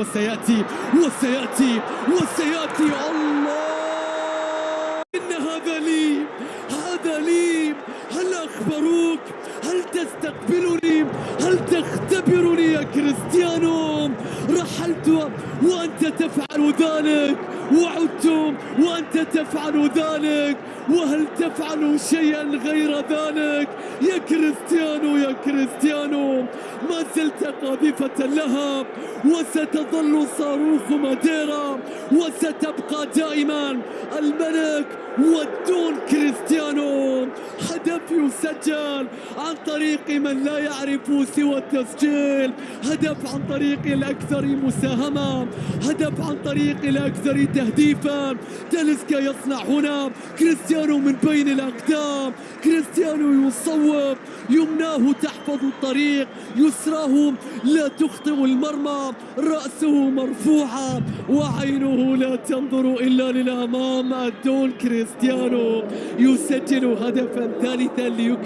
وسيأتي وسيأتي وسيأتي الله. إن هذا لي، هذا لي. هل أخبروك؟ هل تستقبلني؟ هل تختبرني يا كريستيانو؟ رحلت وأنت تفعل ذلك، وعدت وأنت تفعل ذلك، وهل تفعل شيئا غير ذلك يا كريستيانو؟ يا كريستيانو ما زلت قاذفة لها، وستظل صاروخ ماديرا، وستبقى دائما الملك والدون كريستيانو. هدف يسجل عن طريق من لا يعرف سوى التسجيل، هدف عن طريق الأكثر مساهمة، هدف عن طريق الأكثر تهديفا. تاليسكا يصنع هنا، كريستيانو من بين الأقدام، كريستيانو يصوب، يمناه تحفظ الطريق، يسراه لا تخطئ المرمى، رأسه مرفوعة وعينه لا تنظر إلا للأمام. الدون كريستيانو يسجل هدفا ثالثا